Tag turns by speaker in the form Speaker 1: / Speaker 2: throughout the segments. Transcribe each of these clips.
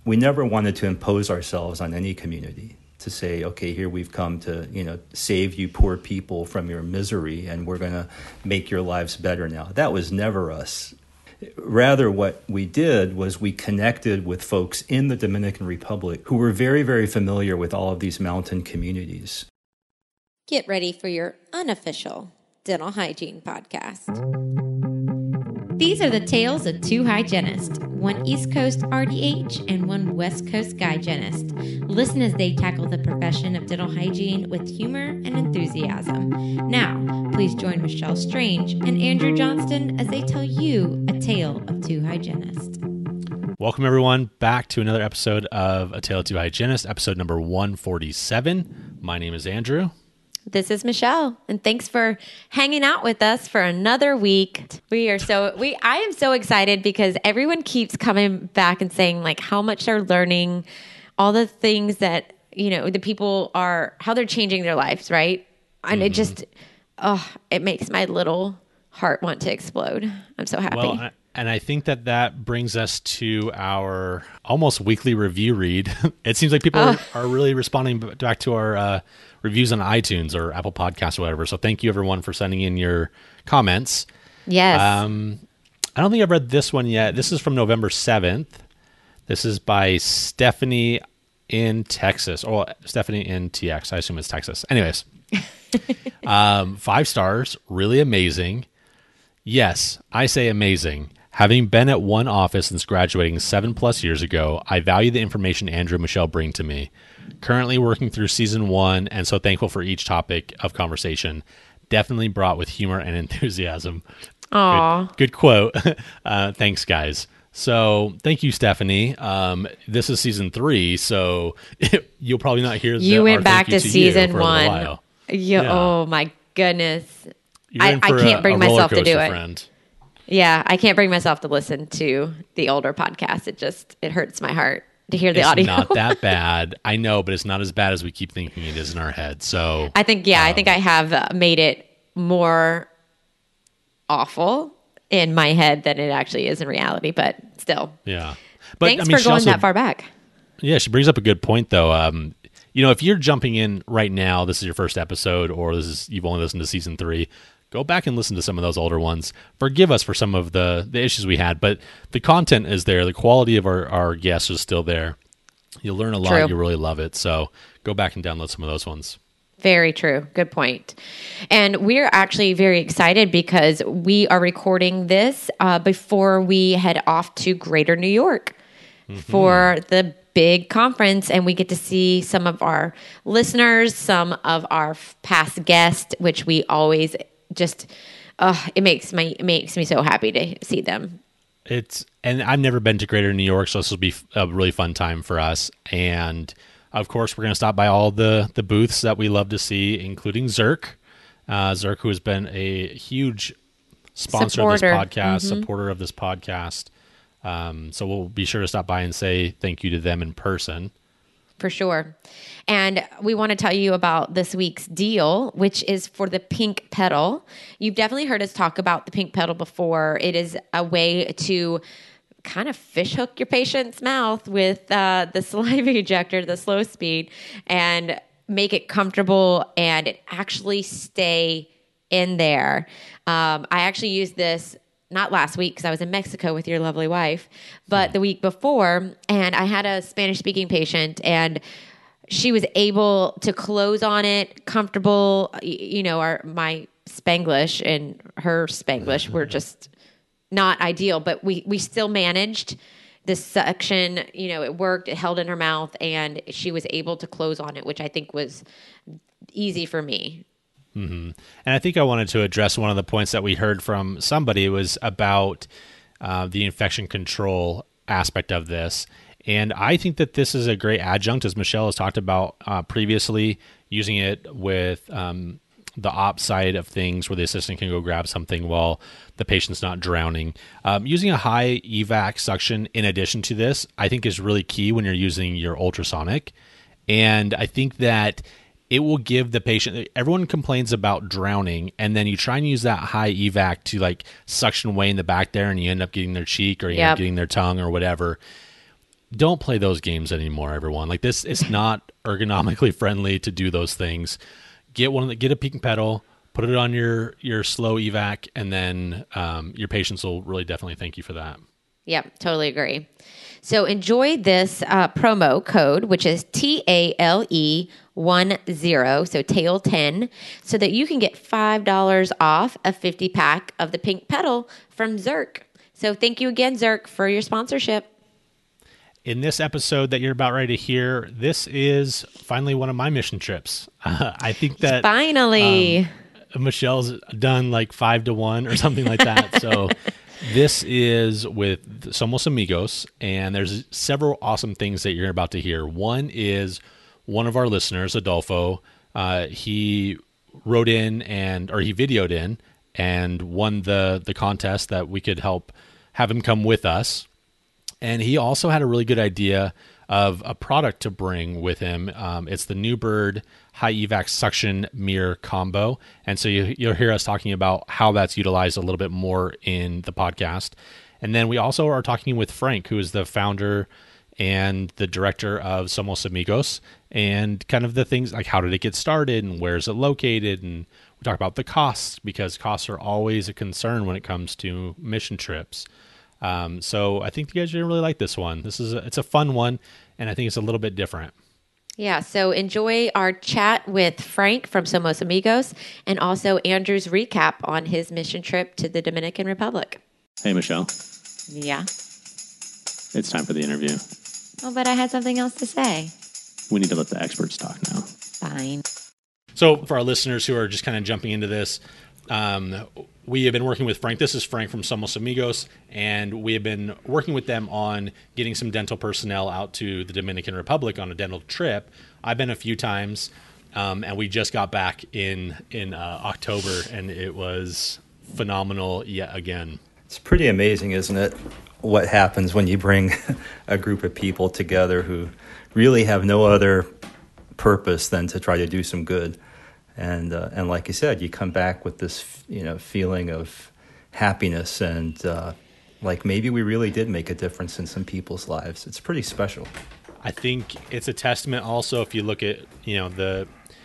Speaker 1: we never wanted to impose ourselves on any community to say, okay, here we've come to, save you poor people from your misery, and we're going to make your lives better now. That was never us. Rather, what we did was we connected with folks in the Dominican Republic who were very, very familiar with all of these mountain communities.
Speaker 2: Get ready for your unofficial dental hygiene podcast. These are the tales of two hygienists, one East Coast RDH and one West Coast hygienist. Listen as they tackle the profession of dental hygiene with humor and enthusiasm. Now, please join Michelle Strange and Andrew Johnston as they tell you a tale of two hygienists.
Speaker 3: Welcome, everyone, back to another episode of A Tale of Two Hygienists, episode number 147. My name is Andrew.
Speaker 2: This is Michelle, and thanks for hanging out with us for another week. I am so excited because everyone keeps coming back and saying like how much they're learning, all the things that, the people are, how they're changing their lives, right? And it just, it makes my little heart want to explode. I'm so happy.
Speaker 3: Well, and I think that brings us to our almost weekly review read. It seems like people are really responding back to our reviews on iTunes or Apple Podcasts or whatever. So thank you, everyone, for sending in your comments.
Speaker 2: Yes.
Speaker 3: I don't think I've read this one yet. This is from November 7th. This is by Stephanie in Texas. Or Stephanie in TX. I assume it's Texas. Anyways. 5 stars. Really amazing. Yes, I say amazing. Having been at one office since graduating 7+ years ago, I value the information Andrew and Michelle bring to me. Currently working through season 1, and so thankful for each topic of conversation. Definitely brought with humor and enthusiasm.
Speaker 2: Aww.
Speaker 3: Good quote. Thanks, guys. So thank you, Stephanie. This is season 3, so you'll probably not hear
Speaker 2: you went back to season 1.
Speaker 3: Yeah.
Speaker 2: Oh my goodness. I can't bring myself to do it.
Speaker 3: Friend.
Speaker 2: Yeah, I can't bring myself to listen to the older podcast. It hurts my heart to hear the audio.
Speaker 3: It's not that bad. I know, but it's not as bad as we keep thinking it is in our head. So
Speaker 2: I think I have made it more awful in my head than it actually is in reality, but still.
Speaker 3: Yeah. But
Speaker 2: thanks for going that far back.
Speaker 3: Yeah, she brings up a good point though. If you're jumping in right now, this is your first episode, or you've only listened to season 3, go back and listen to some of those older ones. Forgive us for some of the issues we had, but the content is there. The quality of our guests is still there. You'll learn a lot.
Speaker 2: True.
Speaker 3: You really love it. So go back and download some of those ones.
Speaker 2: Very true. Good point. And we're actually very excited because we are recording this before we head off to Greater New York for the big conference, and we get to see some of our listeners, some of our past guests, which we always just it makes me so happy to see them.
Speaker 3: And I've never been to Greater New York, so this will be a really fun time for us. And of course, we're going to stop by all the booths that we love to see, including Zirc. Zirc, who has been a huge sponsor of this podcast, supporter of this podcast. So we'll be sure to stop by and say thank you to them in person.
Speaker 2: For sure. And we want to tell you about this week's deal, which is for the pink pedal. You've definitely heard us talk about the pink pedal before. It is a way to kind of fishhook your patient's mouth with the saliva ejector, the slow speed, and make it comfortable and it actually stay in there. I actually used this not last week because I was in Mexico with your lovely wife, but the week before, and I had a Spanish-speaking patient, and she was able to close on it, comfortable. My Spanglish and her Spanglish were just not ideal, but we still managed this suction. It worked. It held in her mouth, and she was able to close on it, which I think was easy for me.
Speaker 3: Mm-hmm. And I think I wanted to address one of the points that we heard from somebody. It was about the infection control aspect of this. And I think that this is a great adjunct, as Michelle has talked about previously, using it with the op side of things where the assistant can go grab something while the patient's not drowning. Using a high evac suction in addition to this, I think is really key when you're using your ultrasonic. And I think that it will give the patient, everyone complains about drowning, and then you try and use that high evac to like suction way in the back there, and you end up getting their cheek or you end up getting their tongue or whatever. don't play those games anymore, everyone. Like this, it's not ergonomically friendly to do those things. Get a pink pedal, put it on your slow evac, and then your patients will really definitely thank you for that.
Speaker 2: Yep, totally agree. So enjoy this promo code, which is TALE10, so TALE10, so that you can get $5 off a 50-pack of the pink pedal from Zirc. So thank you again, Zirc, for your sponsorship.
Speaker 3: In this episode that you're about ready to hear, this is finally one of my mission trips. I think that
Speaker 2: finally
Speaker 3: Michelle's done like 5 to 1 or something like that. So this is with Somos Amigos, and there's several awesome things that you're about to hear. One is one of our listeners, Adolfo. He wrote in he videoed in and won the contest that we could help have him come with us. And he also had a really good idea of a product to bring with him. It's the New Bird High Evac Suction Mirror Combo. And so you'll hear us talking about how that's utilized a little bit more in the podcast. And then we also are talking with Frank, who is the founder and the director of Somos Amigos, and kind of the things like how did it get started and where is it located. And we talk about the costs, because costs are always a concern when it comes to mission trips. So I think you guys are going to really like this one. It's a fun one, and I think it's a little bit different.
Speaker 2: Yeah, so enjoy our chat with Frank from Somos Amigos, and also Andrew's recap on his mission trip to the Dominican Republic.
Speaker 4: Hey, Michelle.
Speaker 2: Yeah?
Speaker 4: It's time for the interview.
Speaker 2: Oh, but I had something else to say.
Speaker 4: We need to let the experts talk now.
Speaker 2: Fine.
Speaker 3: So for our listeners who are just kind of jumping into this, we have been working with Frank. This is Frank from Somos Amigos, and we have been working with them on getting some dental personnel out to the Dominican Republic on a dental trip. I've been a few times, and we just got back in October, and it was phenomenal yet again.
Speaker 1: It's pretty amazing, isn't it, what happens when you bring a group of people together who really have no other purpose than to try to do some good. And like you said, you come back with this, feeling of happiness and like maybe we really did make a difference in some people's lives. It's pretty special.
Speaker 3: I think it's a testament also if you look at,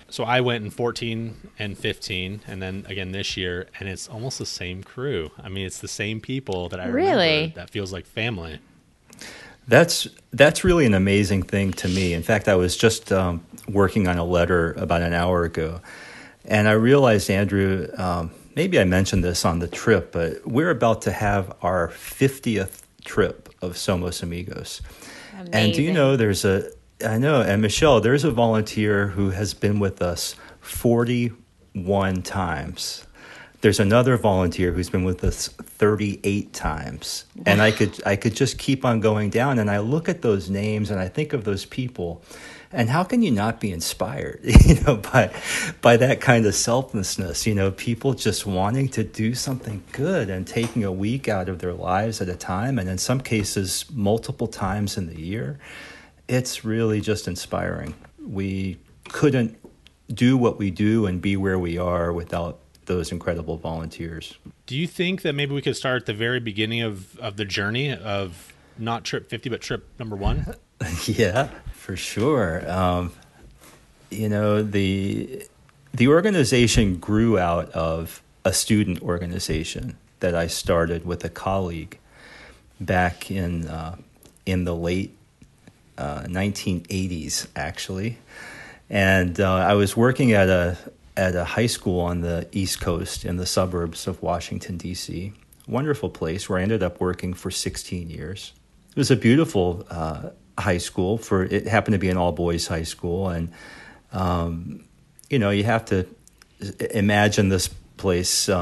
Speaker 3: so I went in 14 and 15 and then again this year, and it's almost the same crew. I mean, it's the same people that I remember. That feels like family.
Speaker 1: That's really an amazing thing to me. In fact, I was just working on a letter about an hour ago, and I realized, Andrew, maybe I mentioned this on the trip, but we're about to have our 50th trip of Somos Amigos.
Speaker 2: Amazing.
Speaker 1: And do you know, and Michelle, there's a volunteer who has been with us 41 times. There's another volunteer who's been with us 38 times. And I could just keep on going down, and I look at those names and I think of those people, and how can you not be inspired, by that kind of selflessness, people just wanting to do something good and taking a week out of their lives at a time, and in some cases multiple times in the year. It's really just inspiring. We couldn't do what we do and be where we are without those incredible volunteers.
Speaker 3: Do you think that maybe we could start at the very beginning of the journey of not trip 50, but trip number 1?
Speaker 1: Yeah, for sure. The organization grew out of a student organization that I started with a colleague back in the late 1980s, actually. And I was working at a high school on the East Coast in the suburbs of Washington, D.C. Wonderful place where I ended up working for 16 years. It was a beautiful high school. It happened to be an all-boys high school. And, you have to imagine this place, sitting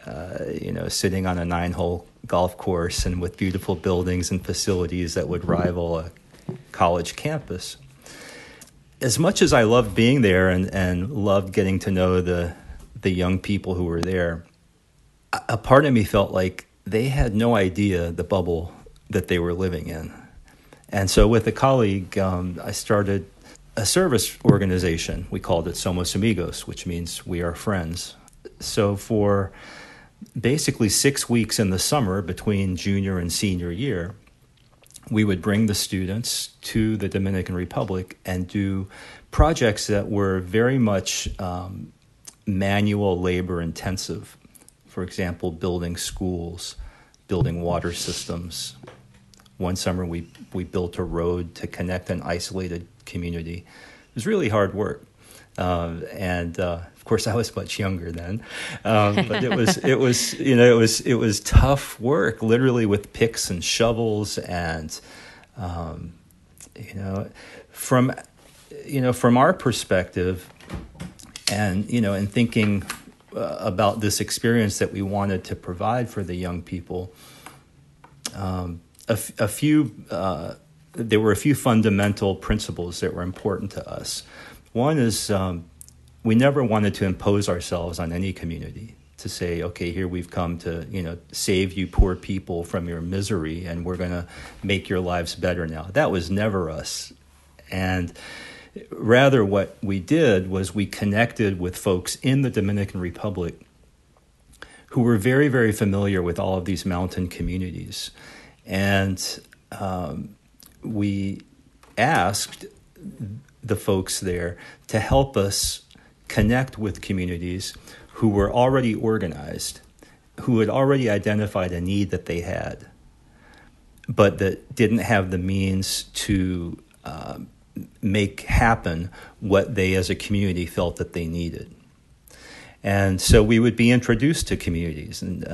Speaker 1: on a 9-hole golf course and with beautiful buildings and facilities that would rival a college campus. As much as I loved being there and loved getting to know the young people who were there, a part of me felt like they had no idea the bubble that they were living in. And so with a colleague, I started a service organization. We called it Somos Amigos, which means we are friends. So for basically 6 weeks in the summer between junior and senior year, we would bring the students to the Dominican Republic and do projects that were very much manual labor intensive. For example, building schools, building water systems. One summer we built a road to connect an isolated community. It was really hard work. Of course, I was much younger then, but it was tough work, literally with picks and shovels, and from our perspective, and thinking about this experience that we wanted to provide for the young people, there were a few fundamental principles that were important to us. One is we never wanted to impose ourselves on any community to say, okay, here we've come to, save you poor people from your misery, and we're going to make your lives better now. That was never us. And rather what we did was we connected with folks in the Dominican Republic who were very, very familiar with all of these mountain communities. And we asked the folks there to help us connect with communities who were already organized, who had already identified a need that they had, but that didn't have the means to make happen what they as a community felt that they needed. And so we would be introduced to communities and,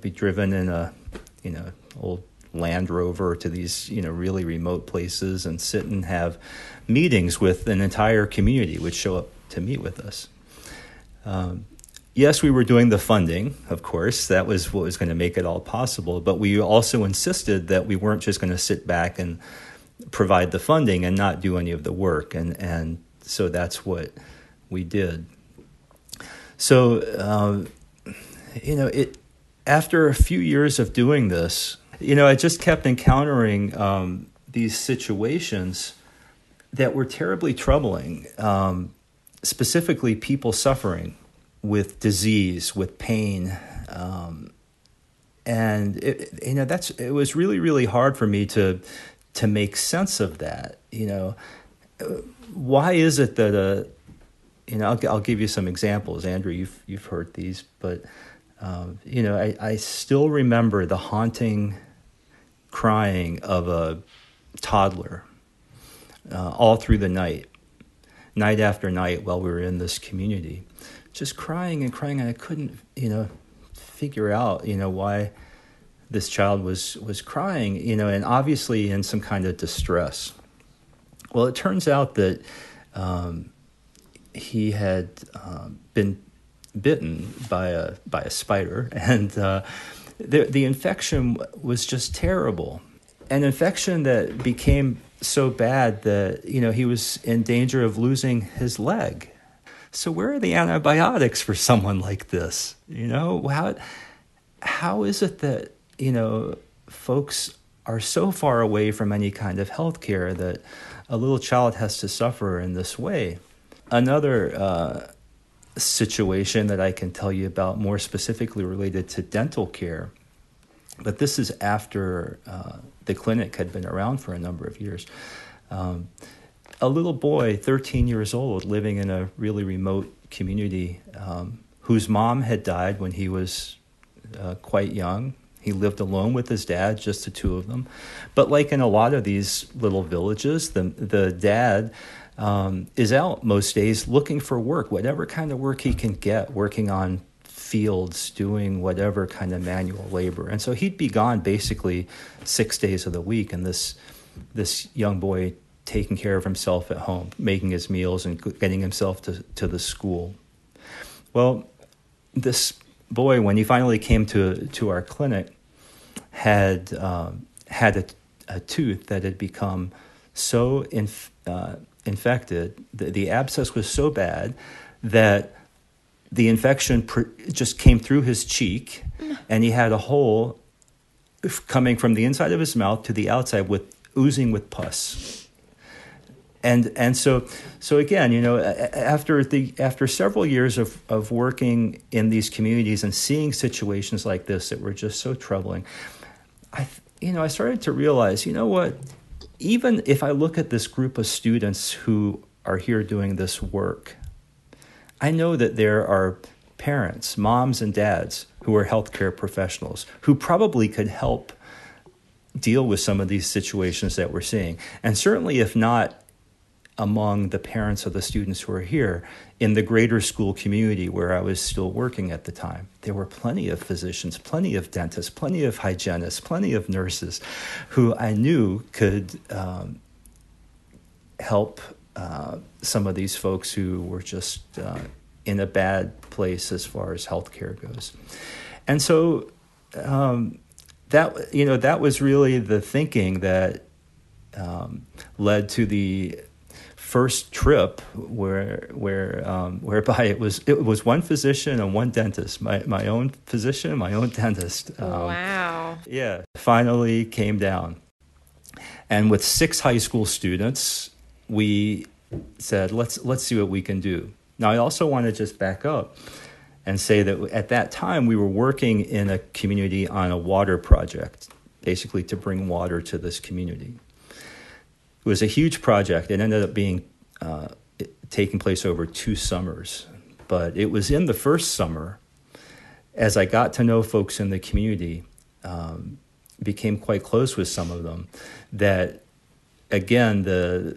Speaker 1: be driven in a, old Land Rover to these, really remote places and sit and have meetings with an entire community would show up to meet with us. Yes, we were doing the funding, of course. That was what was going to make it all possible. But we also insisted that we weren't just going to sit back and provide the funding and not do any of the work. And so that's what we did. So, after a few years of doing this, I just kept encountering these situations that were terribly troubling, specifically people suffering with disease, with pain. And it was really, really hard for me to make sense of that. Why is it that I'll give you some examples, Andrew. You've heard these, but I still remember the haunting crying of a toddler all through the night after night while we were in this community, just crying and crying, and I couldn't figure out why this child was crying, and obviously in some kind of distress. Well, it turns out that he had been bitten by a spider, and the infection was just terrible. An infection that became so bad that he was in danger of losing his leg. So where are the antibiotics for someone like this? How is it that folks are so far away from any kind of health care that a little child has to suffer in this way? Another situation that I can tell you about, more specifically related to dental care, but this is after the clinic had been around for a number of years. A little boy, 13 years old, living in a really remote community, whose mom had died when he was quite young. He lived alone with his dad, just the two of them. But like in a lot of these little villages, the dad is out most days looking for work, whatever kind of work he can get, working on fields, doing whatever kind of manual labor. And so he'd be gone basically 6 days of the week, and this young boy taking care of himself at home, making his meals and getting himself to the school. Well, this boy, when he finally came to our clinic, had a tooth that had become so infected. The abscess was so bad that the infection just came through his cheek, and he had a hole coming from the inside of his mouth to the outside, oozing with pus. And so again, after several years of working in these communities and seeing situations like this that were just so troubling, I started to realize, what, even if I look at this group of students who are here doing this work, I know that there are parents, moms and dads, who are healthcare professionals who probably could help deal with some of these situations that we're seeing. And certainly, if not among the parents of the students who are here, in the greater school community where I was still working at the time, there were plenty of physicians, plenty of dentists, plenty of hygienists, plenty of nurses who I knew could help some of these folks who were just in a bad place as far as healthcare goes. And so that was really the thinking that led to the first trip whereby it was one physician and one dentist, my own physician, my own dentist.
Speaker 2: Wow.
Speaker 1: Yeah, finally came down. And with 6 high school students, we said, let's see what we can do. Now, I also want to just back up and say that at that time, we were working in a community on a water project, basically to bring water to this community. It was a huge project. It ended up being taking place over 2 summers. But it was in the first summer, as I got to know folks in the community, became quite close with some of them, that, again, the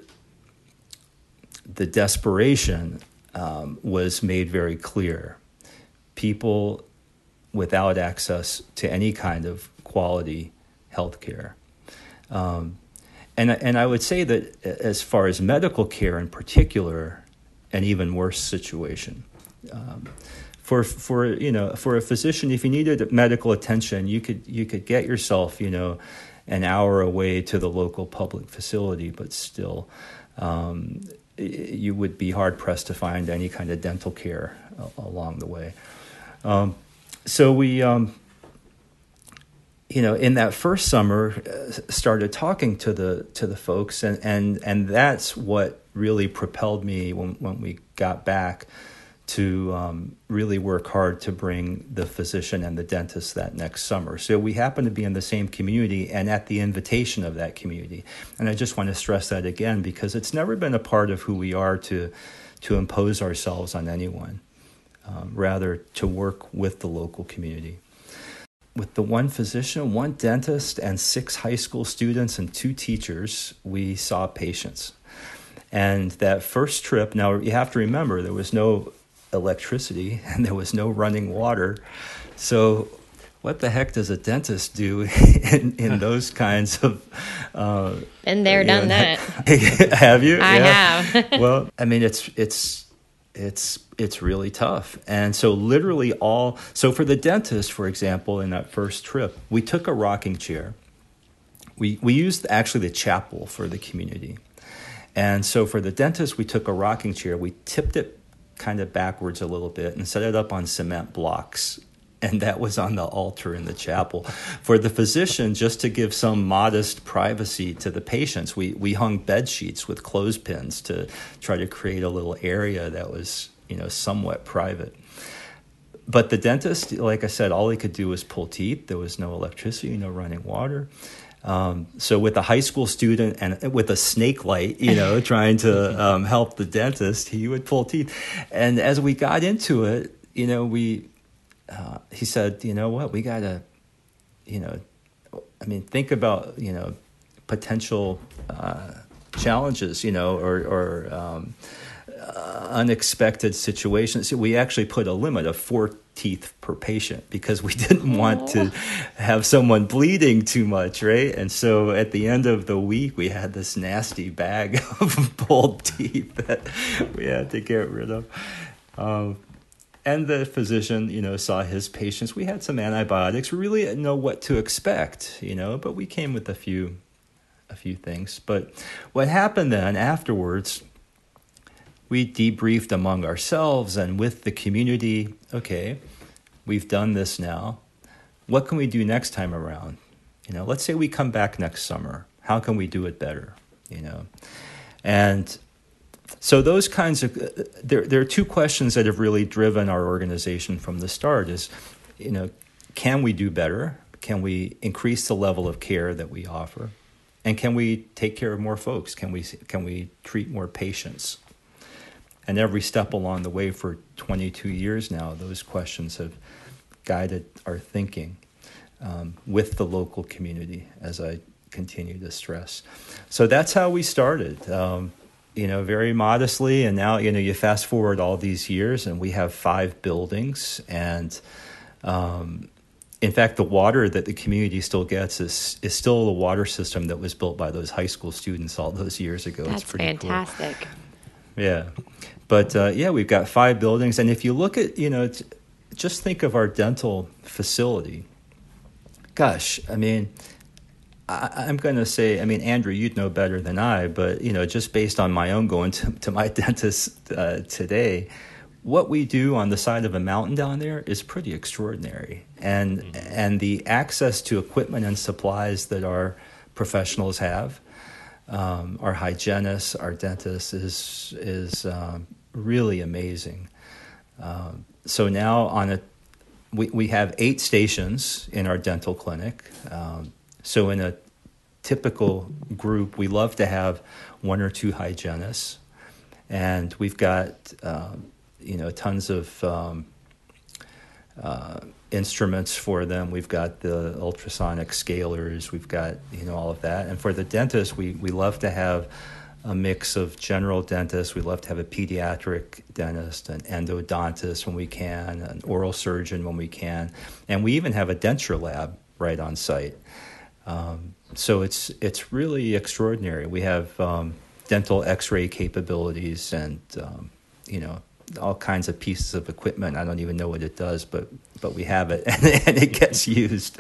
Speaker 1: desperation was made very clear. People without access to any kind of quality health care. And I would say that as far as medical care in particular, an even worse situation. For a physician, if you needed medical attention, you could get yourself, an hour away to the local public facility, but still, you would be hard pressed to find any kind of dental care along the way. So we, in that first summer, started talking to the folks, and that's what really propelled me when we got back to really work hard to bring the physician and the dentist that next summer. So we happened to be in the same community and at the invitation of that community. And I just want to stress that again, because it's never been a part of who we are to impose ourselves on anyone, rather to work with the local community. With the one physician, one dentist, and 6 high school students and 2 teachers, we saw patients. And that first trip, now you have to remember, there was no electricity and there was no running water. So what the heck does a dentist do in those kinds of...
Speaker 2: Been there, done that.
Speaker 1: Have you?
Speaker 2: I have.
Speaker 1: Well, I mean, it's really tough. And so literally so for the dentist, for example, in that first trip, we took a rocking chair. We used actually the chapel for the community. And so for the dentist, we took a rocking chair. We tipped it kind of backwards a little bit and set it up on cement blocks. And that was on the altar in the chapel. For the physician, just to give some modest privacy to the patients, we hung bed sheets with clothespins to try to create a little area that was, somewhat private. But the dentist, like I said, all he could do was pull teeth. There was no electricity, no running water. So with a high school student and with a snake light, trying to help the dentist, he would pull teeth. And as we got into it, he said, you know what, we got to, think about, potential challenges, or unexpected situations. We actually put a limit of 4 teeth per patient because we didn't want to have someone bleeding too much, right? And so at the end of the week, we had this nasty bag of pulled teeth that we had to get rid of. And the physician, saw his patients. We had some antibiotics. We really didn't know what to expect, but we came with a few things. But what happened then afterwards, we debriefed among ourselves and with the community. Okay, we've done this now. What can we do next time around? Let's say we come back next summer. How can we do it better? And so those kinds of, there are 2 questions that have really driven our organization from the start is, can we do better? can we increase the level of care that we offer? And can we take care of more folks? Can we treat more patients? And every step along the way for 22 years now, those questions have guided our thinking with the local community, as I continue to stress. So that's how we started, very modestly. And now, you fast forward all these years and we have 5 buildings. And in fact, the water that the community still gets is still the water system that was built by those high school students all those years ago.
Speaker 2: That's
Speaker 1: it's pretty
Speaker 2: fantastic.
Speaker 1: Cool. Yeah. But we've got 5 buildings. And if you look at, just think of our dental facility. Gosh, I'm going to say, Andrew, you'd know better than I, but, just based on my own going to my dentist today, what we do on the side of a mountain down there is pretty extraordinary. And the access to equipment and supplies that our professionals have, our hygienists, our dentists, is really amazing. So now we have 8 stations in our dental clinic. So in a typical group, we love to have 1 or 2 hygienists, and we've got tons of instruments for them. We've got the ultrasonic scalers. We've got all of that. And for the dentists, we love to have a mix of general dentists. We love to have a pediatric dentist, an endodontist when we can, an oral surgeon when we can, and we even have a denture lab right on site. So it's really extraordinary. We have dental X-ray capabilities and all kinds of pieces of equipment. I don't even know what it does, but we have it and it gets used.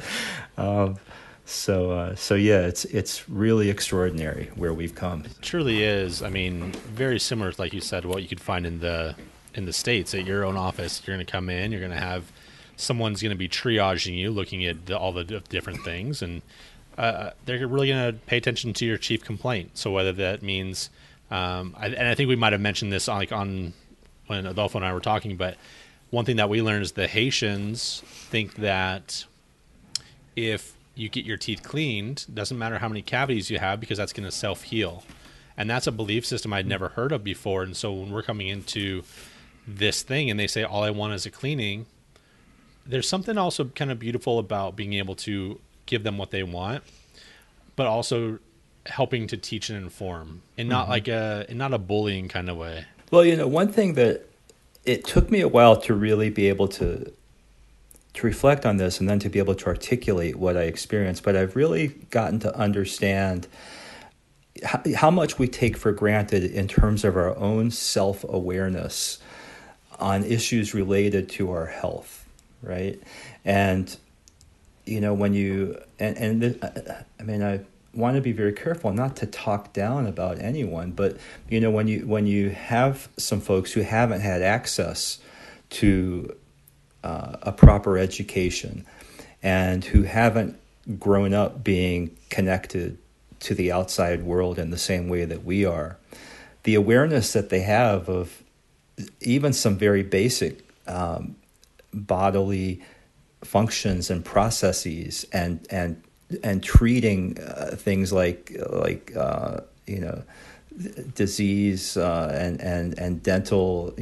Speaker 1: So it's really extraordinary where we've come.
Speaker 3: It truly is. Very similar, like you said, what you could find in the States at your own office. You're going to come in. You're going to have someone's going to be triaging you, looking at all the different things, and they're really going to pay attention to your chief complaint. So whether that means, I think we might have mentioned this on when Adolfo and I were talking, but one thing that we learned is the Haitians think that if you get your teeth cleaned, doesn't matter how many cavities you have, because that's going to self-heal. And that's a belief system I'd never heard of before. And so when we're coming into this thing and they say, all I want is a cleaning, there's something also kind of beautiful about being able to give them what they want, but also helping to teach and inform, and not not a bullying kind of way.
Speaker 1: Well, one thing that it took me a while to really be able to reflect on this and then to be able to articulate what I experienced, but I've really gotten to understand how much we take for granted in terms of our own self-awareness on issues related to our health, right? And when you I want to be very careful not to talk down about anyone, but when you have some folks who haven't had access to a proper education and who haven't grown up being connected to the outside world in the same way that we are, the awareness that they have of even some very basic bodily functions and processes and treating things like disease and dental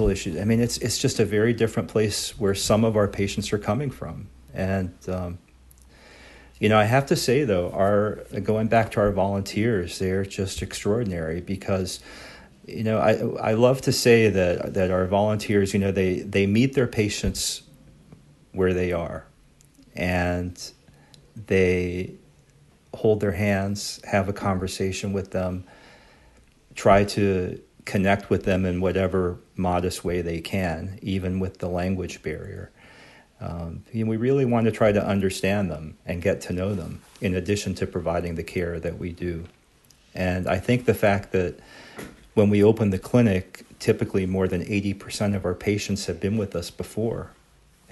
Speaker 1: issues. It's just a very different place where some of our patients are coming from. And I have to say though, going back to our volunteers, they're just extraordinary because I love to say that our volunteers, they meet their patients where they are, and they hold their hands, have a conversation with them, try to connect with them in whatever modest way they can, even with the language barrier. We really want to try to understand them and get to know them, in addition to providing the care that we do. And I think the fact that when we open the clinic, typically more than 80% of our patients have been with us before,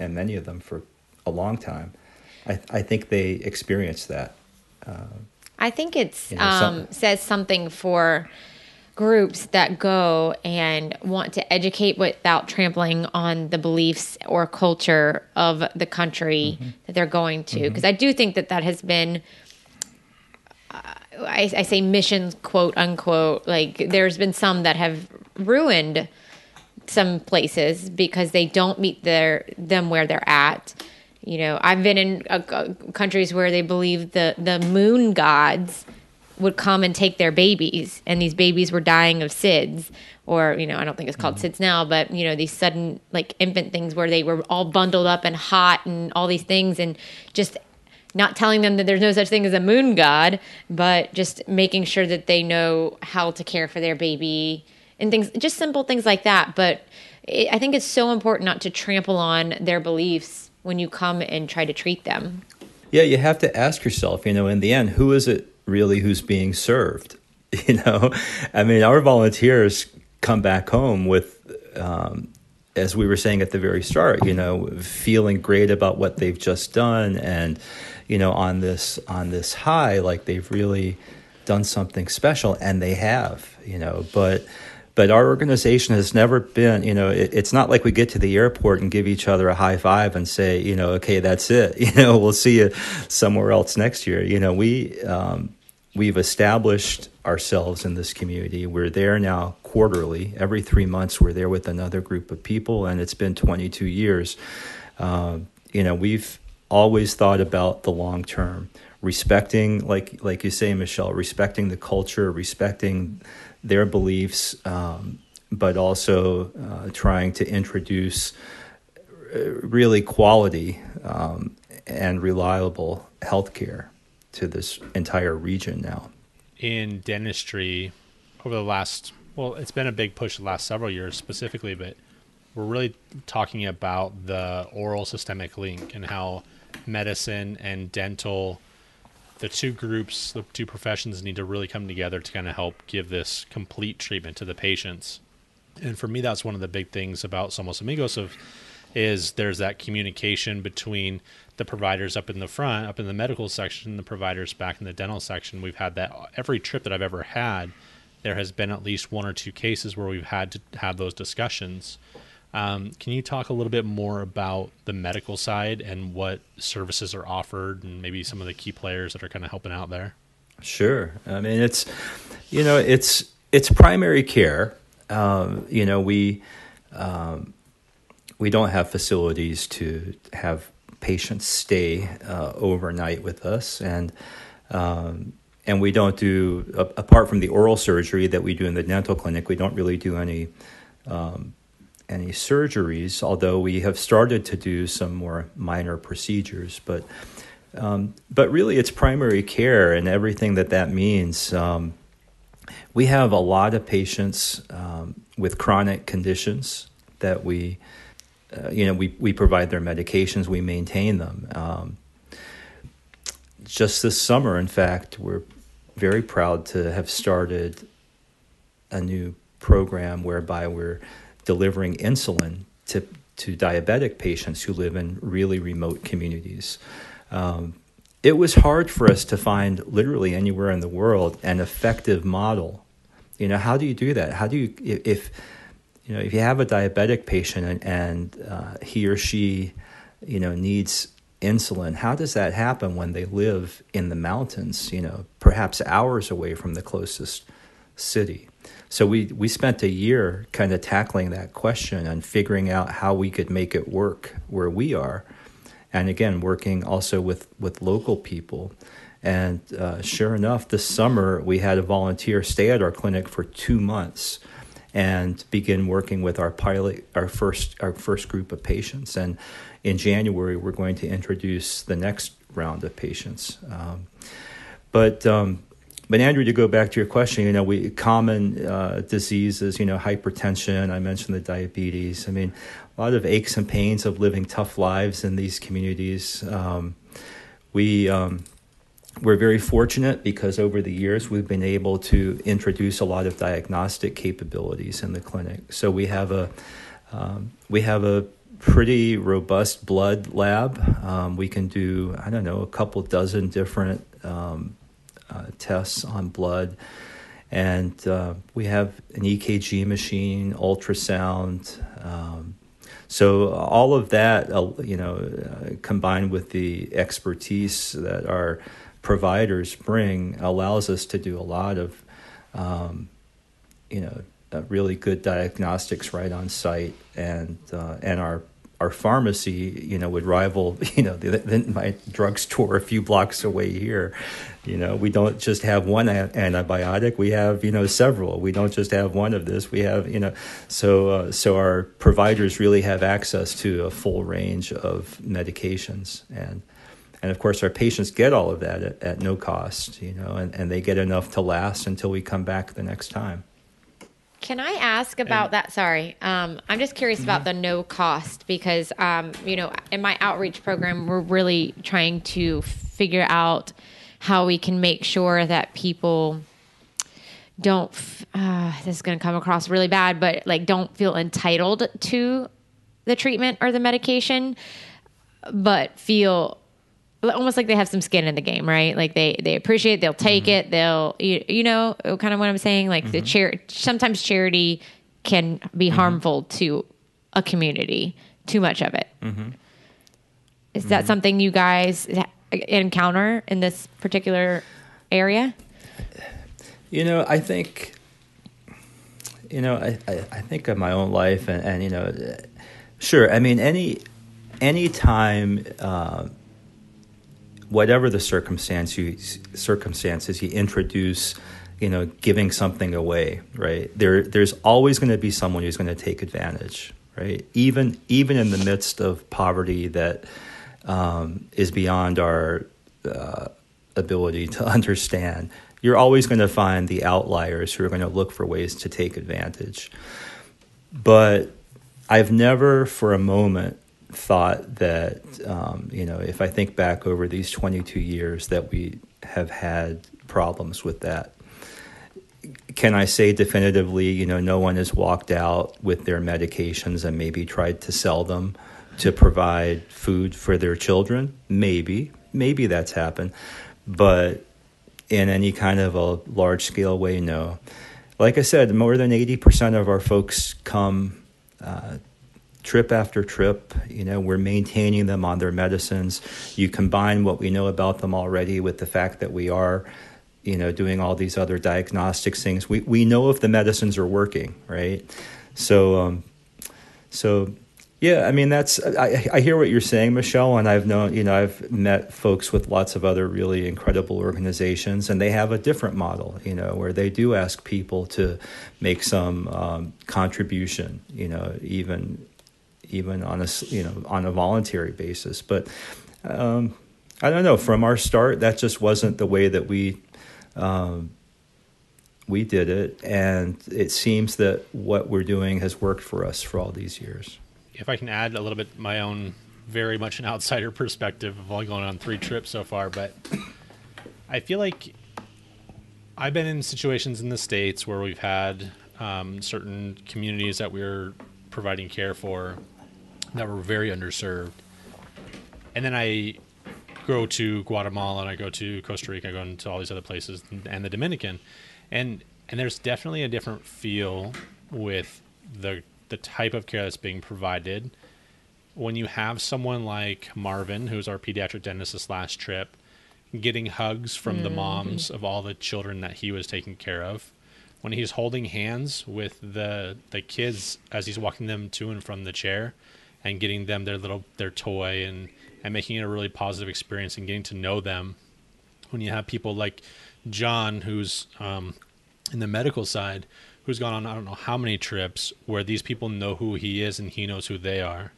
Speaker 1: and many of them for a long time. I think they experience that.
Speaker 2: I think it's says something for groups that go and want to educate without trampling on the beliefs or culture of the country that they're going to. Because I do think that has been, I say missions, quote unquote, like there's been some that have ruined some places because they don't meet them where they're at. I've been in countries where they believe the moon gods would come and take their babies, and these babies were dying of SIDS, or, I don't think it's called SIDS now, but, these sudden, like, infant things where they were all bundled up and hot and all these things, and just not telling them that there's no such thing as a moon god, but just making sure that they know how to care for their baby and things, just simple things like that. But I think it's so important not to trample on their beliefs when you come and try to treat them.
Speaker 1: Yeah, you have to ask yourself, in the end, who is it really who's being served? I mean, our volunteers come back home with, as we were saying at the very start, feeling great about what they've just done, and on this high, like they've really done something special, and they have, but our organization has never been, it's not like we get to the airport and give each other a high five and say, okay, that's it. We'll see you somewhere else next year. We've established ourselves in this community. We're there now quarterly. Every 3 months, we're there with another group of people, and it's been 22 years. We've always thought about the long term, respecting, like you say, Michelle, respecting the culture, respecting their beliefs, but also trying to introduce really quality and reliable healthcare to this entire region now.
Speaker 3: In dentistry, over the last, it's been a big push the last several years specifically, but we're really talking about the oral systemic link and how medicine and dental, the two groups, the two professions need to really come together to kind of help give this complete treatment to the patients. And for me, that's one of the big things about Somos Amigos is there's that communication between the providers up in the front, up in the medical section, the providers back in the dental section. We've had that every trip that I've ever had. There has been at least one or two cases where we've had to have those discussions. Can you talk a little bit more about the medical side and what services are offered, and maybe some of the key players that are kind of helping out there?
Speaker 1: Sure. I mean, it's primary care. We don't have facilities to have patients stay overnight with us, and we don't do, apart from the oral surgery that we do in the dental clinic, we don't really do any surgeries, although we have started to do some more minor procedures. But really, it's primary care and everything that means. We have a lot of patients with chronic conditions that we provide their medications, we maintain them. Just this summer, in fact, we're very proud to have started a new program whereby we're delivering insulin to diabetic patients who live in really remote communities. It was hard for us to find literally anywhere in the world an effective model. How do you do that? How do you, if you have a diabetic patient and he or she, needs insulin, how does that happen when they live in the mountains, perhaps hours away from the closest city? So we spent a year kind of tackling that question and figuring out how we could make it work where we are. And again, working also with local people. And sure enough, this summer we had a volunteer stay at our clinic for 2 months and begin working with our first group of patients. And in January, we're going to introduce the next round of patients. But Andrew, to go back to your question, common diseases, hypertension. I mentioned the diabetes. I mean, a lot of aches and pains of living tough lives in these communities. We're very fortunate because over the years we've been able to introduce a lot of diagnostic capabilities in the clinic. So we have a pretty robust blood lab. We can do, a couple dozen different tests on blood. And we have an EKG machine, ultrasound. So all of that, combined with the expertise that our providers bring, allows us to do a lot of, really good diagnostics right on site, and our pharmacy, would rival, my drugstore a few blocks away here. We don't just have one antibiotic; we have, several. We don't just have one of this; we have, so our providers really have access to a full range of medications, and of course our patients get all of that at no cost, and they get enough to last until we come back the next time.
Speaker 2: Can I ask about that? Sorry. I'm just curious about the no cost, because, in my outreach program, we're really trying to figure out how we can make sure that people don't, this is going to come across really bad, but don't feel entitled to the treatment or the medication, but feel almost like they have some skin in the game, right? Like they appreciate it, they'll take it, they'll, kind of what I'm saying, sometimes charity can be harmful to a community, too much of it. Is that something you guys encounter in this particular area?
Speaker 1: I think, I think of my own life and sure. I mean, any time, whatever the circumstances, you introduce, giving something away, right? There's always going to be someone who's going to take advantage, right? Even in the midst of poverty that is beyond our ability to understand, you're always going to find the outliers who are going to look for ways to take advantage. But I've never for a moment thought that, if I think back over these 22 years, that we have had problems with that. Can I say definitively, no one has walked out with their medications and maybe tried to sell them to provide food for their children? Maybe that's happened. But in any kind of a large-scale way, no. Like I said, more than 80% of our folks come trip after trip. We're maintaining them on their medicines. You combine what we know about them already with the fact that we are, doing all these other diagnostics things. We know if the medicines are working, right? So yeah, I mean, I hear what you're saying, Michelle, and I've known, I've met folks with lots of other really incredible organizations, and they have a different model, where they do ask people to make some contribution, even on a voluntary basis. But I don't know. From our start, that just wasn't the way that we did it, and it seems that what we're doing has worked for us for all these years.
Speaker 3: If I can add a little bit my own, very much an outsider perspective of only going on 3 trips so far, but I feel like I've been in situations in the States where we've had certain communities that we're providing care for that were very underserved. And then I go to Guatemala and I go to Costa Rica, I go into all these other places and the Dominican. And there's definitely a different feel with the type of care that's being provided. When you have someone like Marvin, who's our pediatric dentist this last trip, getting hugs from the moms of all the children that he was taking care of, when he's holding hands with the kids as he's walking them to and from the chair and getting them their toy and making it a really positive experience and getting to know them. When you have people like John, who's in the medical side, who's gone on I don't know how many trips where these people know who he is and he knows who they are.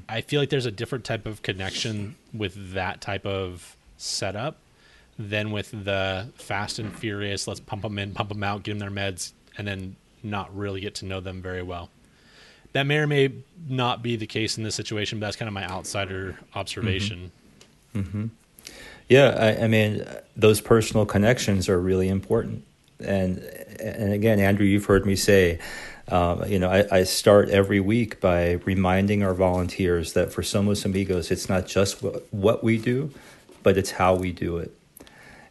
Speaker 3: I feel like there's a different type of connection with that type of setup than with the fast and furious, let's pump them in, pump them out, give them their meds, and then not really get to know them very well. That may or may not be the case in this situation, but that's kind of my outsider observation.
Speaker 1: Yeah, I mean, those personal connections are really important. And again, Andrew, you've heard me say, I start every week by reminding our volunteers that for Somos Amigos, it's not just what we do, but it's how we do it.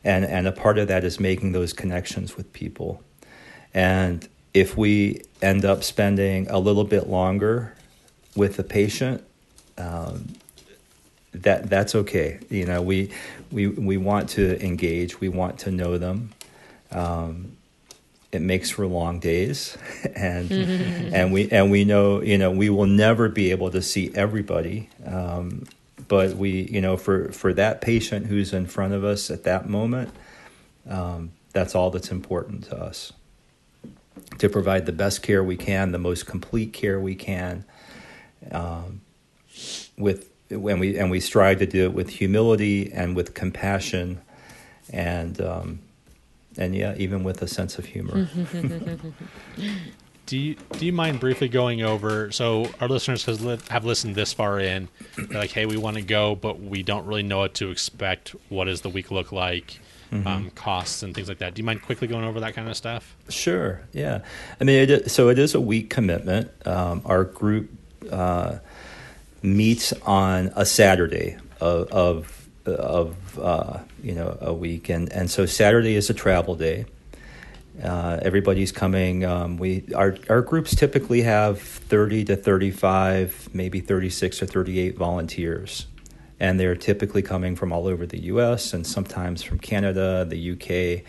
Speaker 1: And a part of that is making those connections with people. And if we end up spending a little bit longer with the patient, that's okay. We want to engage. We want to know them. It makes for long days, and we know we will never be able to see everybody. But for that patient who's in front of us at that moment, that's all that's important to us. To provide the best care we can, the most complete care we can, we strive to do it with humility and with compassion, and even with a sense of humor.
Speaker 3: Do you mind briefly going over? So our listeners have listened this far in. They're like, hey, we want to go, but we don't really know what to expect. What does the week look like? Costs and things like that. Do you mind quickly going over that kind of stuff?
Speaker 1: Sure. Yeah. I mean, it is a week commitment. Our group meets on a Saturday of a week, and so Saturday is a travel day. Everybody's coming. Our groups typically have 30 to 35, maybe 36 or 38 volunteers. And they're typically coming from all over the U.S. and sometimes from Canada, the U.K.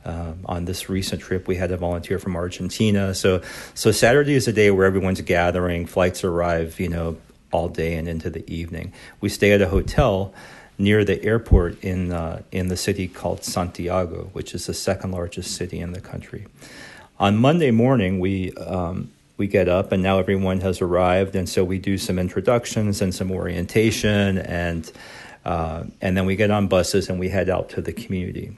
Speaker 1: On this recent trip, we had a volunteer from Argentina. So Saturday is a day where everyone's gathering. Flights arrive, all day and into the evening. We stay at a hotel near the airport in the city called Santiago, which is the second largest city in the country. On Monday morning, we get up, and now everyone has arrived, and so we do some introductions and some orientation, and then we get on buses and we head out to the community.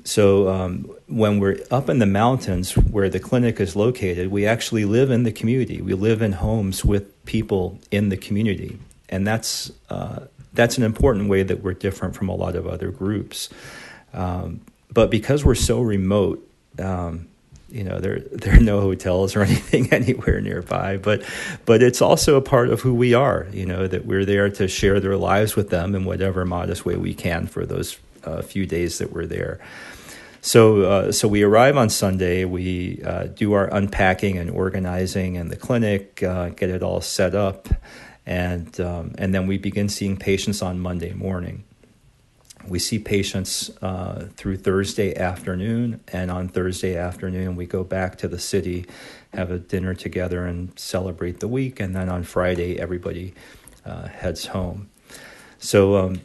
Speaker 1: So when we're up in the mountains where the clinic is located, we actually live in the community. We live in homes with people in the community, and that's an important way that we're different from a lot of other groups. But because we're so remote, there are no hotels or anything anywhere nearby, but it's also a part of who we are, that we're there to share their lives with them in whatever modest way we can for those few days that we're there. So we arrive on Sunday, we do our unpacking and organizing in the clinic, get it all set up, and then we begin seeing patients on Monday morning. We see patients through Thursday afternoon, and on Thursday afternoon we go back to the city, have a dinner together and celebrate the week, and then on Friday everybody heads home. So,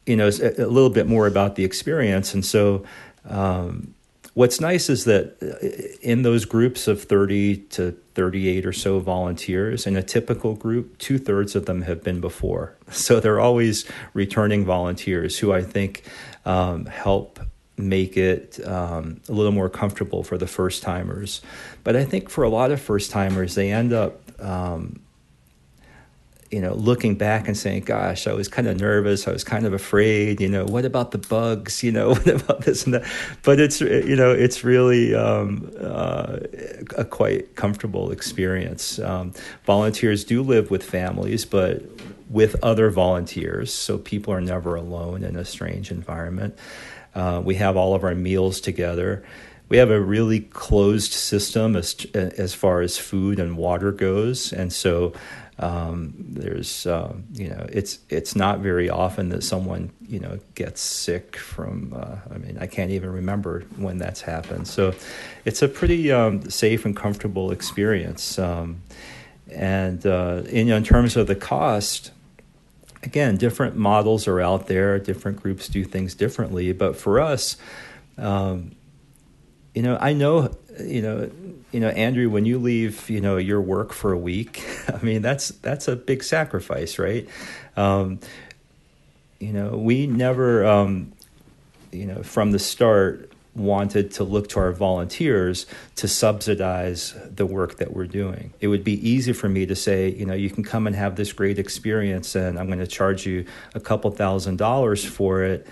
Speaker 1: it's a little bit more about the experience, and so what's nice is that in those groups of 30 to 38 or so volunteers, in a typical group, 2/3 of them have been before. So they're always returning volunteers who I think help make it a little more comfortable for the first-timers. But I think for a lot of first-timers, they end up looking back and saying, gosh, I was kind of nervous. I was kind of afraid, what about the bugs? What about this and that? But it's really a quite comfortable experience. Volunteers do live with families, but with other volunteers. So people are never alone in a strange environment. We have all of our meals together. We have a really closed system as far as food and water goes. And so there's, it's not very often that someone, gets sick from, I can't even remember when that's happened. So it's a pretty safe and comfortable experience. In terms of the cost, again, different models are out there. Different groups do things differently. But for us, I know, Andrew, when you leave, your work for a week, that's a big sacrifice, right? We never, from the start wanted to look to our volunteers to subsidize the work that we're doing. It would be easy for me to say, you can come and have this great experience and I'm going to charge you a couple $1,000s for it.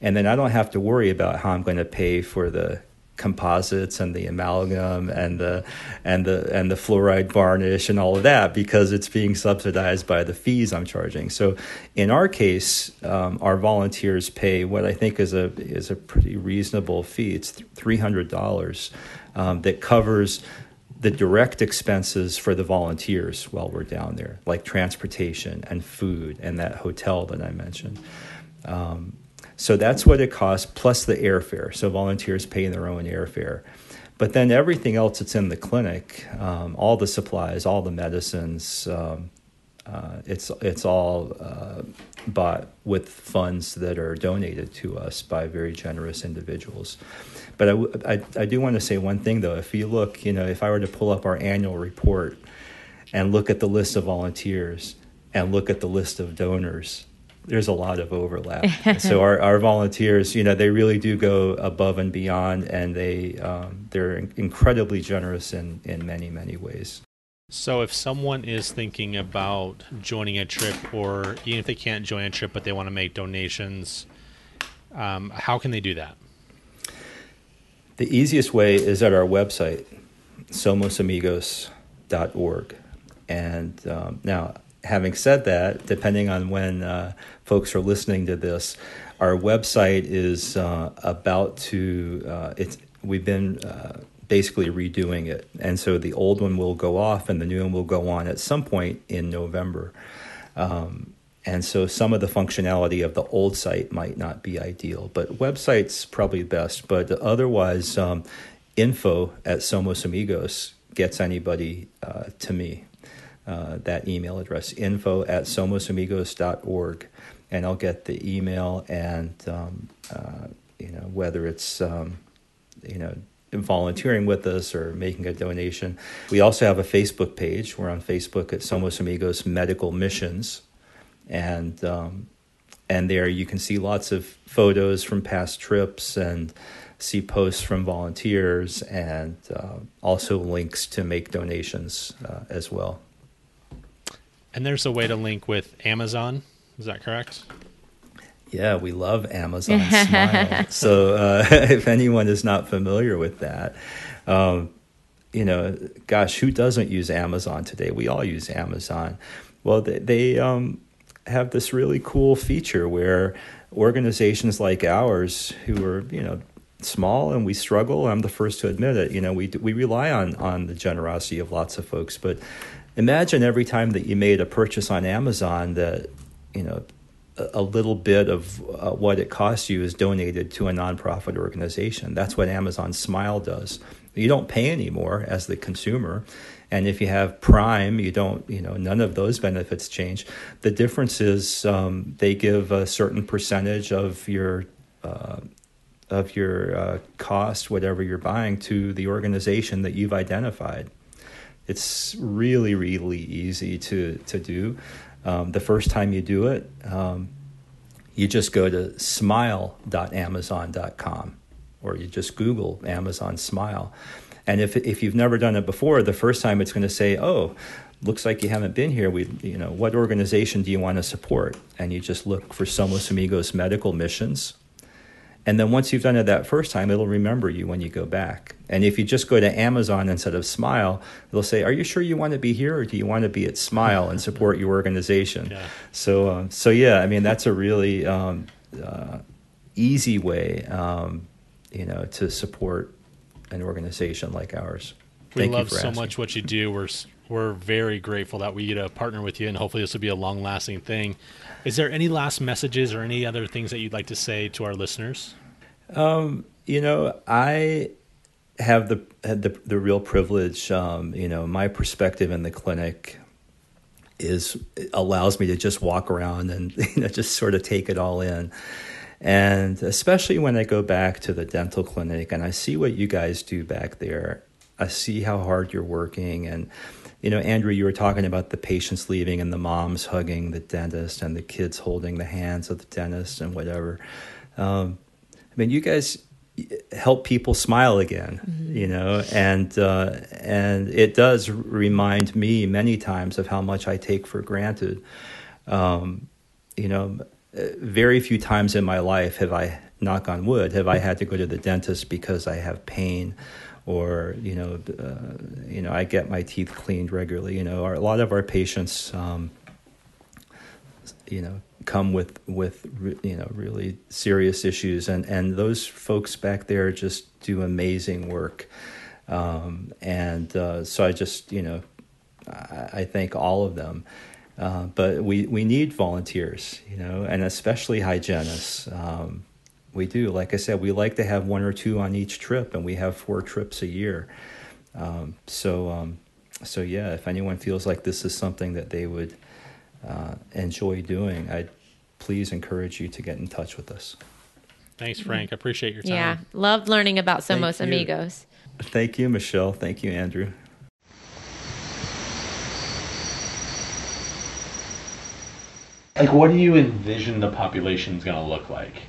Speaker 1: And then I don't have to worry about how I'm going to pay for the composites and the amalgam and the fluoride varnish and all of that, because it's being subsidized by the fees I'm charging. So in our case, our volunteers pay what I think is a pretty reasonable fee. It's $300 that covers the direct expenses for the volunteers while we're down there, like transportation and food and that hotel that I mentioned. So that's what it costs, plus the airfare. So volunteers pay their own airfare. But then everything else that's in the clinic, all the supplies, all the medicines, it's all bought with funds that are donated to us by very generous individuals. But I do want to say one thing, though. If you look, if I were to pull up our annual report and look at the list of volunteers and look at the list of donors, there's a lot of overlap. So our volunteers, they really do go above and beyond, and they're incredibly generous in many, many ways.
Speaker 3: So if someone is thinking about joining a trip, or even if they can't join a trip but they want to make donations, how can they do that?
Speaker 1: The easiest way is at our website, somosamigos.org. And now, having said that, depending on when folks are listening to this, our website is we've been basically redoing it. And so the old one will go off and the new one will go on at some point in November. And so some of the functionality of the old site might not be ideal, but website's probably best. But otherwise, info@Somos Amigos gets anybody to me. That email address, info@somosamigos.org, and I'll get the email, and whether it's volunteering with us or making a donation. We also have a Facebook page. We're on Facebook at Somos Amigos Medical Missions, and there you can see lots of photos from past trips and see posts from volunteers, and also links to make donations as well.
Speaker 3: And there's a way to link with Amazon. Is that correct?
Speaker 1: Yeah, we love Amazon Smile. So if anyone is not familiar with that, gosh, who doesn't use Amazon today? We all use Amazon. Well, they have this really cool feature where organizations like ours, who are, small and we struggle, I'm the first to admit it, we rely on the generosity of lots of folks, but imagine every time that you made a purchase on Amazon that, a little bit of what it costs you is donated to a nonprofit organization. That's what Amazon Smile does. You don't pay anymore as the consumer. And if you have Prime, you don't, none of those benefits change. The difference is they give a certain percentage of your cost, whatever you're buying, to the organization that you've identified. It's really, really easy to do. The first time you do it, you just go to smile.amazon.com, or you just Google Amazon Smile. And if you've never done it before, the first time it's going to say, oh, looks like you haven't been here. What organization do you want to support? And you just look for Somos Amigos Medical Missions. And then once you've done it that first time, it'll remember you when you go back. And if you just go to Amazon instead of Smile, it'll say, are you sure you want to be here, or do you want to be at Smile and support your organization? Yeah. So that's a really easy way, to support an organization like ours.
Speaker 3: We love so much what you do. We're very grateful that we get to partner with you, and hopefully this will be a long-lasting thing. Is there any last messages or any other things that you'd like to say to our listeners?
Speaker 1: I have the real privilege. My perspective in the clinic allows me to just walk around and just sort of take it all in. And especially when I go back to the dental clinic and I see what you guys do back there, I see how hard you're working. And Andrew, you were talking about the patients leaving and the moms hugging the dentist and the kids holding the hands of the dentist and whatever. You guys help people smile again, and it does remind me many times of how much I take for granted. Very few times in my life have I knock on wood, have I had to go to the dentist because I have pain, or I get my teeth cleaned regularly. A lot of our patients, come with really serious issues, and those folks back there just do amazing work. So I just, I thank all of them. But we need volunteers, and especially hygienists. We do. Like I said, we like to have 1 or 2 on each trip, and we have 4 trips a year. So yeah, if anyone feels like this is something that they would enjoy doing, I'd please encourage you to get in touch with us.
Speaker 3: Thanks, Frank. I appreciate your time.
Speaker 2: Yeah, loved learning about Somos Amigos.
Speaker 1: Thank you, Michelle. Thank you, Andrew.
Speaker 3: Like, what do you envision the population's going to look like?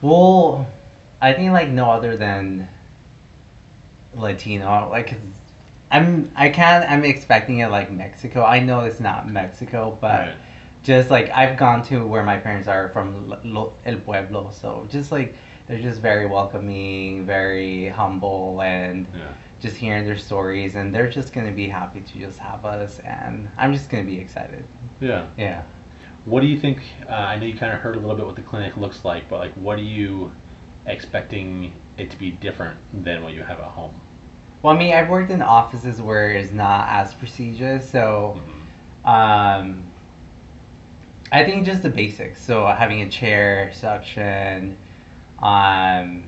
Speaker 5: Well, I think like no other than Latino. Like, I'm expecting it like Mexico. I know it's not Mexico, but
Speaker 3: Right.
Speaker 5: just like I've gone to where my parents are from, El Pueblo. So just like they're just very welcoming, very humble, and just hearing their stories, and they're just gonna be happy to just have us, and I'm just gonna be excited.
Speaker 3: Yeah.
Speaker 5: Yeah.
Speaker 3: What do you think? I know you kind of heard a little bit what the clinic looks like, but like, what are you expecting it to be different than what you have at home?
Speaker 5: Well, I mean, I've worked in offices where it's not as prestigious, so I think just the basics. So having a chair, suction, I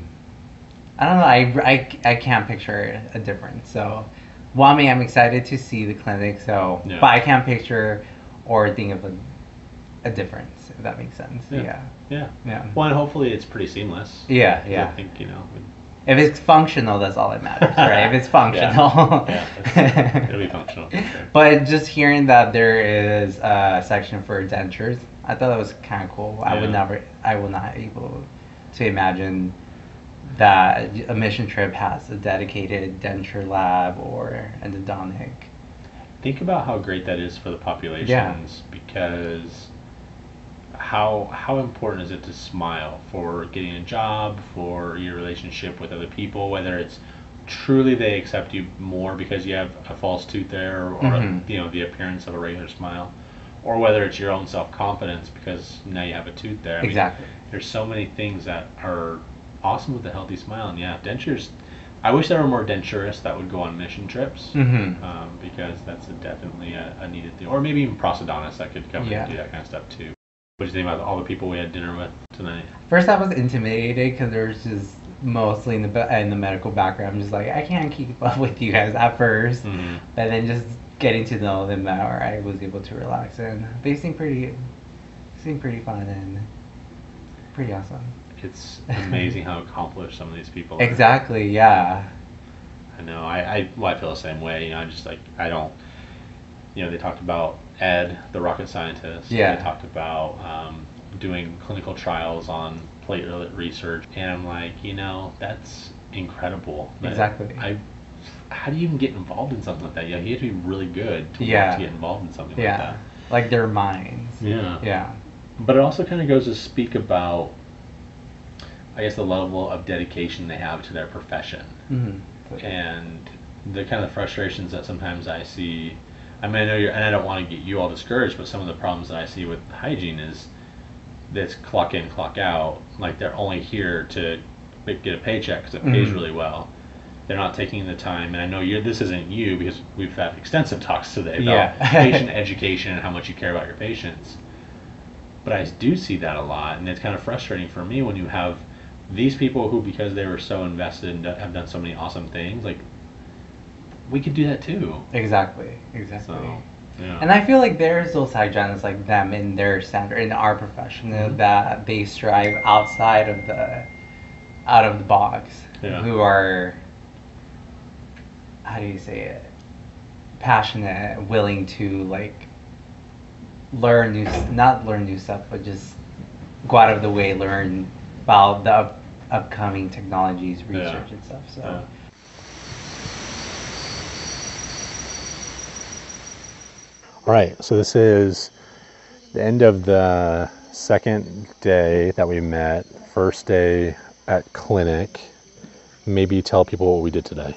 Speaker 5: don't know. I can't picture a difference. So, well, I mean, I'm excited to see the clinic. So,
Speaker 3: Yeah.
Speaker 5: but I can't picture or think of a difference, if that makes sense.
Speaker 3: Yeah.
Speaker 5: Yeah.
Speaker 3: Well, and hopefully it's pretty seamless.
Speaker 5: Yeah.
Speaker 3: I think
Speaker 5: If it's functional, that's all that matters, right? If it's functional.
Speaker 3: it'll be functional. For sure.
Speaker 5: But just hearing that there is a section for dentures, I thought that was kind of cool. I would not able to imagine that a mission trip has a dedicated denture lab or endodontic.
Speaker 3: Think about how great that is for the populations, because how important is it to smile for getting a job, for your relationship with other people, whether it's truly they accept you more because you have a false tooth there, or the appearance of a regular smile, or whether it's your own self-confidence because now you have a tooth there.
Speaker 5: Exactly.
Speaker 3: There's so many things that are awesome with a healthy smile, and dentures. I wish there were more denturists that would go on mission trips, because that's definitely a needed thing. Or maybe even prosthodontists that could come and do that kind of stuff too. What do you think about all the people we had dinner with tonight?
Speaker 5: First, I was intimidated because there's just mostly in the medical background. I'm just like, I can't keep up with you guys at first, but then just getting to know them more, I was able to relax, and they seem pretty fun and pretty awesome.
Speaker 3: It's amazing how accomplished some of these people are.
Speaker 5: Exactly, yeah.
Speaker 3: I know. I feel the same way. I'm just like, I don't. They talked about Ed, the rocket scientist.
Speaker 5: Yeah.
Speaker 3: They talked about doing clinical trials on platelet research, and I'm like, that's incredible.
Speaker 5: Exactly.
Speaker 3: How do you even get involved in something like that? You have to be really good to want to get involved in something like that.
Speaker 5: Like their minds.
Speaker 3: Yeah.
Speaker 5: Yeah.
Speaker 3: But it also kind of goes to speak about, I guess, the level of dedication they have to their profession, and the kind of frustrations that sometimes I see. I mean, I know and I don't want to get you all discouraged, but some of the problems that I see with hygiene is this clock in, clock out. Like, they're only here to get a paycheck because it pays really well. They're not taking the time, and I know this isn't you, because we've had extensive talks today about patient education and how much you care about your patients. But I do see that a lot, and it's kind of frustrating for me when you have these people who, because they were so invested and have done so many awesome things, like, we could do that too.
Speaker 5: Exactly.
Speaker 3: So, yeah.
Speaker 5: And I feel like there's those hygienists like them in their standard, in our profession, that they strive out of the box, who are, how do you say it, passionate, willing to like not learn new stuff, but just go out of the way, learn about the upcoming technologies, research and stuff. So.
Speaker 3: All right, so this is the end of the second day that we met, first day at clinic. Maybe tell people what we did today.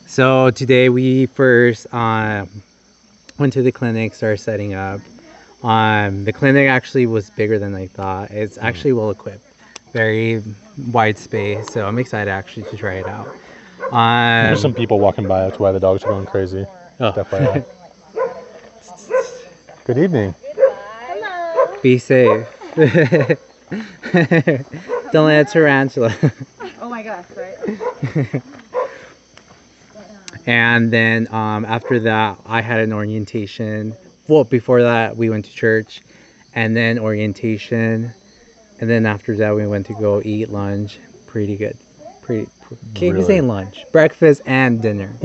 Speaker 5: So today we first went to the clinic, started setting up. The clinic actually was bigger than I thought. It's actually well equipped, very wide space. So I'm excited actually to try it out.
Speaker 3: There's some people walking by. That's why the dogs are going crazy.
Speaker 5: Oh.
Speaker 3: FYI. Good evening.
Speaker 6: Hello.
Speaker 5: Be safe. Don't let a tarantula.
Speaker 6: Oh my gosh, right?
Speaker 5: And then after that, I had an orientation. Well, before that, we went to church, and then orientation, and then after that, we went to go eat lunch. Pretty good. Can't even say lunch, breakfast and dinner.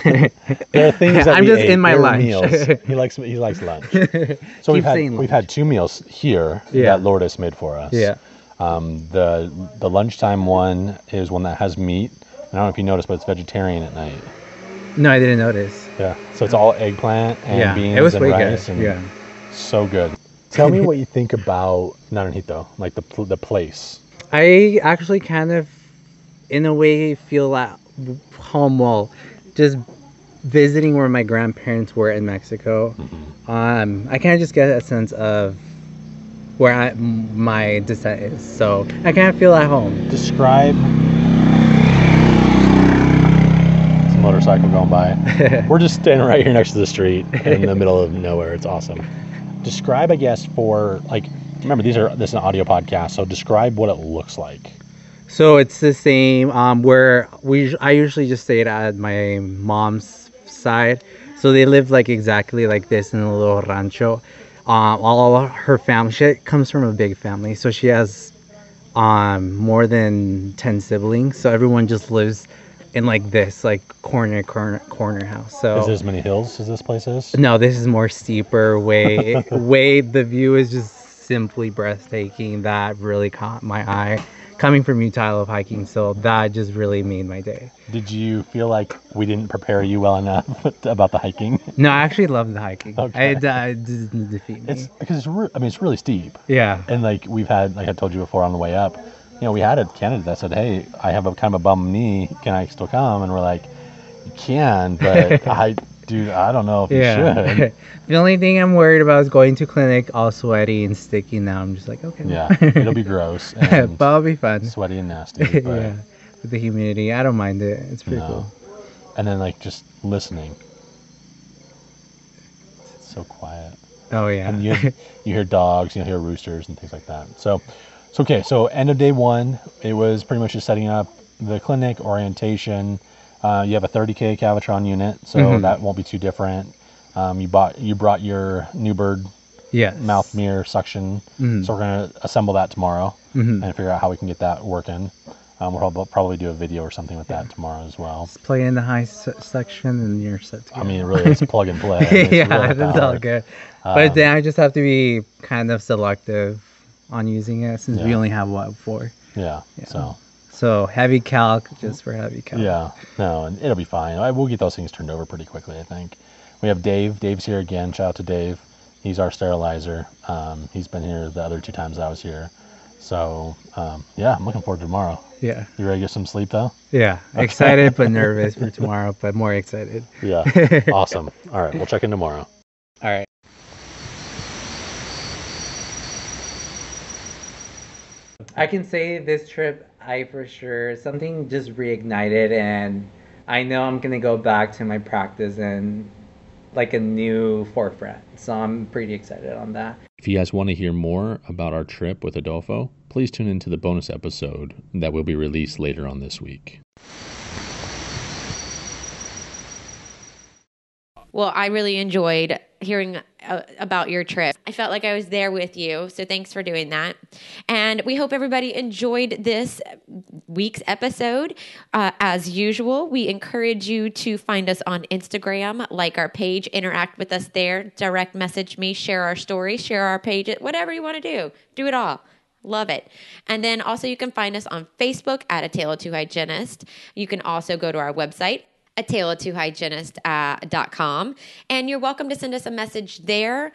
Speaker 3: There are things that
Speaker 5: I'm
Speaker 3: we
Speaker 5: just
Speaker 3: ate.
Speaker 5: in my
Speaker 3: There are
Speaker 5: lunch.
Speaker 3: meals. He likes lunch. So we've had 2 meals here that Lourdes made for us.
Speaker 5: Yeah.
Speaker 3: The lunchtime one is one that has meat. I don't know if you noticed, but it's vegetarian at night.
Speaker 5: No, I didn't notice.
Speaker 3: Yeah. So it's all eggplant and beans
Speaker 5: it was
Speaker 3: and
Speaker 5: way
Speaker 3: rice.
Speaker 5: good.
Speaker 3: And so good. Tell me what you think about Naranjito, like the place.
Speaker 5: I actually kind of, in a way, feel at home while just visiting where my grandparents were in Mexico.
Speaker 3: Mm-hmm.
Speaker 5: I kind of just get a sense of where my descent is. So I kind of feel at home.
Speaker 3: Describe. It's a motorcycle going by. We're just standing right here next to the street in the middle of nowhere. It's awesome. Describe, I guess, for remember this is an audio podcast, so describe what it looks like.
Speaker 5: So it's the same where I usually just stayed at my mom's side. So they live exactly like this in a little rancho. All her family, she comes from a big family, so she has more than 10 siblings. So everyone just lives in this corner house. So
Speaker 3: is there as many hills as this place is?
Speaker 5: No, this is more steeper. Way the view is just simply breathtaking. That really caught my eye. Coming from Utah, I love hiking, so that just really made my day.
Speaker 3: Did you feel like we didn't prepare you well enough about the hiking?
Speaker 5: No, I actually love the hiking.
Speaker 3: Okay.
Speaker 5: It didn't defeat me.
Speaker 3: It's because it's really steep.
Speaker 5: Yeah.
Speaker 3: And we've had, like I told you before on the way up, we had a candidate that said, "Hey, I have a kind of a bum knee. Can I still come?" And we're like, "You can, but I don't know if you should."
Speaker 5: The only thing I'm worried about is going to clinic all sweaty and sticky. Now I'm just like, okay.
Speaker 3: Yeah, it'll be gross. And
Speaker 5: but it'll be fun.
Speaker 3: Sweaty and nasty. But
Speaker 5: Yeah, with the humidity, I don't mind it. It's pretty cool.
Speaker 3: And then just listening. It's so quiet.
Speaker 5: Oh yeah.
Speaker 3: And you hear dogs, you hear roosters and things like that. So okay. So end of day 1, it was pretty much just setting up the clinic, orientation. You have a 30K Cavitron unit, so that won't be too different. You brought your Newbird mouth mirror suction, so we're gonna assemble that tomorrow and figure out how we can get that working. We'll probably do a video or something with that tomorrow as well.
Speaker 5: Just play in the high section and you're set to go.
Speaker 3: I mean, really, it's plug and play.
Speaker 5: That's all good. But then I just have to be kind of selective on using it since we only have 4.
Speaker 3: Yeah.
Speaker 5: So heavy calc, just for heavy calc.
Speaker 3: Yeah, no, and it'll be fine. We'll get those things turned over pretty quickly, I think. We have Dave. Dave's here again. Shout out to Dave. He's our sterilizer. He's been here the other 2 times I was here. So, I'm looking forward to tomorrow.
Speaker 5: Yeah.
Speaker 3: You ready to get some sleep, though?
Speaker 5: Yeah. Excited but nervous for tomorrow, but more excited.
Speaker 3: Yeah. Awesome. All right. We'll check in tomorrow.
Speaker 5: All right. I can say this trip, for sure, something just reignited, and I know I'm going to go back to my practice and a new forefront. So I'm pretty excited on that.
Speaker 7: If you guys want to hear more about our trip with Adolfo, please tune into the bonus episode that will be released later on this week.
Speaker 2: Well, I really enjoyed hearing about your trip. I felt like I was there with you, so thanks for doing that. And we hope everybody enjoyed this week's episode. As usual, we encourage you to find us on Instagram, like our page, interact with us there, direct message me, share our story, share our page, whatever you want to do. Do it all. Love it. And then also you can find us on Facebook at A Tale of Two Hygienists. You can also go to our website, atala2hygienist.com. And you're welcome to send us a message there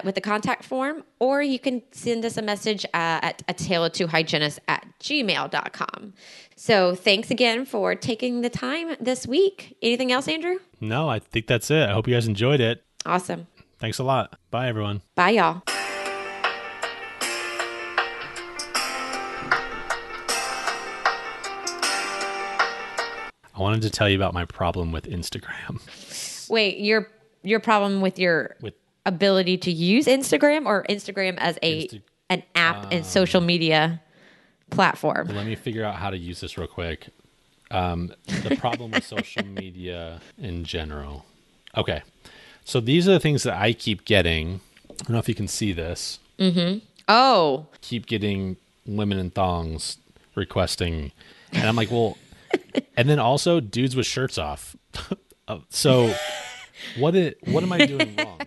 Speaker 2: with the contact form, or you can send us a message at atala2hygienist@gmail.com. So thanks again for taking the time this week. Anything else, Andrew?
Speaker 3: No, I think that's it. I hope you guys enjoyed it.
Speaker 2: Awesome.
Speaker 3: Thanks a lot. Bye, everyone.
Speaker 2: Bye, y'all.
Speaker 3: I wanted to tell you about my problem with Instagram.
Speaker 2: Wait, your problem with your ability to use Instagram, or Instagram as an app and social media platform?
Speaker 3: Let me figure out how to use this real quick. The problem with social media in general. Okay. So these are the things that I keep getting. I don't know if you can see this.
Speaker 2: Mm-hmm. Oh.
Speaker 3: Keep getting women in thongs requesting. And I'm like, well, and then also dudes with shirts off. So what am I doing wrong?